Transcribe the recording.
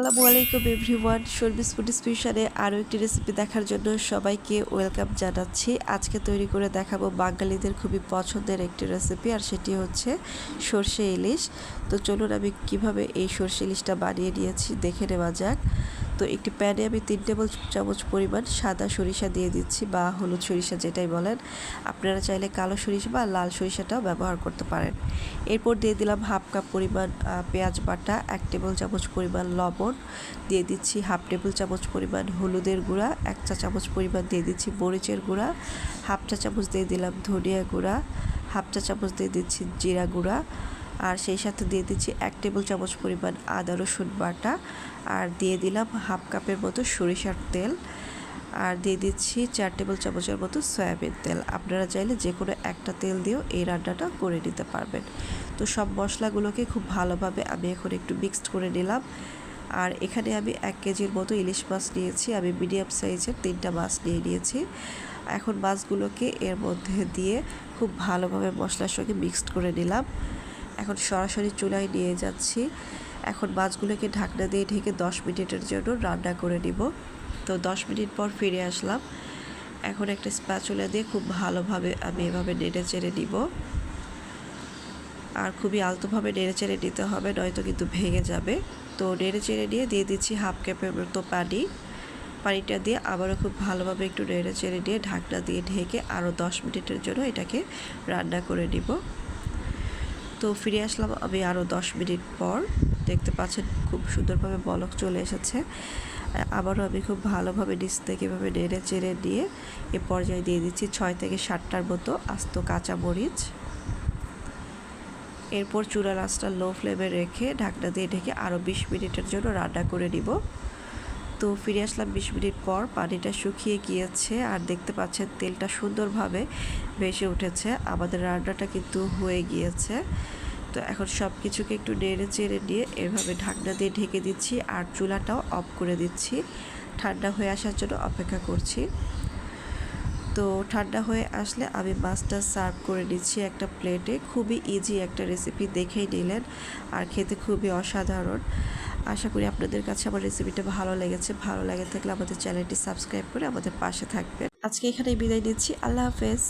আসসালামু আলাইকুম everyone. Sharmi's food স্পেশালে আরও একটি রেসিপি দেখার জন্য সবাইকে ওয়েলকাম জানাচ্ছি। আজকে তৈরি করে দেখাবো বাঙালিদের খুবই পছন্দের একটি রেসিপি, আর সেটি হচ্ছে সর্ষে ইলিশ। তো চলুন আমি কিভাবে এই সর্ষে ইলিশটা বানিয়ে নিয়েছি দেখে নেওয়া যাক। তো একটি প্যানে আমি 3 টেবিল চামচ পরিমাণ সাদা সরিষা দিয়ে দিচ্ছি, বা হলুদ সরিষা যেটাই বলেন। আপনারা চাইলে কালো সরিষা বা লাল সরিষাটাও ব্যবহার করতে পারেন। এরপর দিয়ে দিলাম হাফ কাপ পরিমাণ পেঁয়াজ বাটা, 1 টেবিল চামচ পরিমাণ লবণ দিয়ে দিচ্ছি, হাফ টেবিল চামচ পরিমাণ হলুদের গুঁড়া, 1 চা চামচ পরিমাণ দিয়ে দিচ্ছি মরিচের গুঁড়া, হাফ চা চামচ দিয়ে দিলাম ধনিয়া গুঁড়া, হাফ চা চামচ দিয়ে দিচ্ছি জিরা গুঁড়া, আর সেই সাথে দিয়ে দিচ্ছি 1 টেবিল চামচ পরিমাণ আদা রসুন বাটা, আর দিয়ে দিলাম হাফ কাপের মতো সরিষার তেল, আর দিয়ে দিচ্ছি 4 টেবিল চামচের মতো সয়াবিন তেল। আপনারা চাইলে যে কোনো একটা তেল দিয়েও এই রান্নাটা করে নিতে পারবেন। তো সব মশলাগুলোকে খুব ভালোভাবে আমি এখন একটু মিক্সড করে নিলাম। আর এখানে আমি 1 কেজির মতো ইলিশ মাছ নিয়েছি। আমি মিডিয়াম সাইজের 3টা মাছ নিয়ে নিয়েছি। এখন মাছগুলোকে এর মধ্যে দিয়ে খুব ভালোভাবে মশলার সঙ্গে মিক্সড করে নিলাম। এখন সরাসরি চুলায় নিয়ে যাচ্ছি। এখন মাছগুলোকে ঢাকনা দিয়ে ঢেকে 10 মিনিটের জন্য রান্না করে নিব। তো 10 মিনিট পর ফিরে আসলাম। এখন একটা স্প্যাচুলা দিয়ে খুব ভালোভাবে আমি এভাবে নেড়ে চেড়ে নিব, আর খুবই আলতোভাবে নেড়ে চেড়ে নিতে হবে, নয়তো কিন্তু ভেঙে যাবে। তো নেড়ে চেড়ে নিয়ে দিয়ে দিচ্ছি হাফ কাপের মতো পানিটা দিয়ে আবারও খুব ভালোভাবে একটু নেড়ে চেড়ে নিয়ে ঢাকনা দিয়ে ঢেকে আরও 10 মিনিটের জন্য এটাকে রান্না করে নিব। তো ফিরে আসলাম আমি আরও 10 মিনিট পর। দেখতে পাচ্ছেন খুব সুন্দরভাবে বলক চলে এসেছে। আবারও আমি খুব ভালোভাবে নিচ থেকে এভাবে নেড়ে চেড়ে নিয়ে এ পর্যায়ে দিয়ে দিচ্ছি 6 থেকে 7টার মতো আস্ত কাঁচামরিচ। এরপর চুলার আঁচটা লো ফ্লেমে রেখে ঢাকনা দিয়ে ঢেকে আরও 20 মিনিটের জন্য রান্না করে নিব। তো ফিরে আসলাম 20 মিনিট পর। পানিটা শুকিয়ে গিয়েছে, আর দেখতে পাচ্ছেন তেলটা সুন্দরভাবে ভেসে উঠেছে। আমাদের রান্নাটা কিন্তু হয়ে গিয়েছে। তো এখন সব কিছুকে একটু নেড়ে চেড়ে নিয়ে এভাবে ঢাকনা দিয়ে ঢেকে দিচ্ছি, আর চুলাটাও অফ করে দিচ্ছি। ঠান্ডা হয়ে আসার জন্য অপেক্ষা করছি। তো ঠান্ডা হয়ে আসলে আমি মাছটা সার্ভ করে নিচ্ছি একটা প্লেটে। খুবই ইজি একটা রেসিপি, দেখেই নিলেন, আর খেতে খুবই অসাধারণ। আশা করি আপনাদের কাছে আমার রেসিপিটা ভালো লেগেছে। ভালো লাগে থাকলে আমাদের চ্যানেলটি সাবস্ক্রাইব করে আমাদের পাশে থাকবেন। আজকে এখানেই বিদায় নিচ্ছি। আল্লাহ হাফেজ।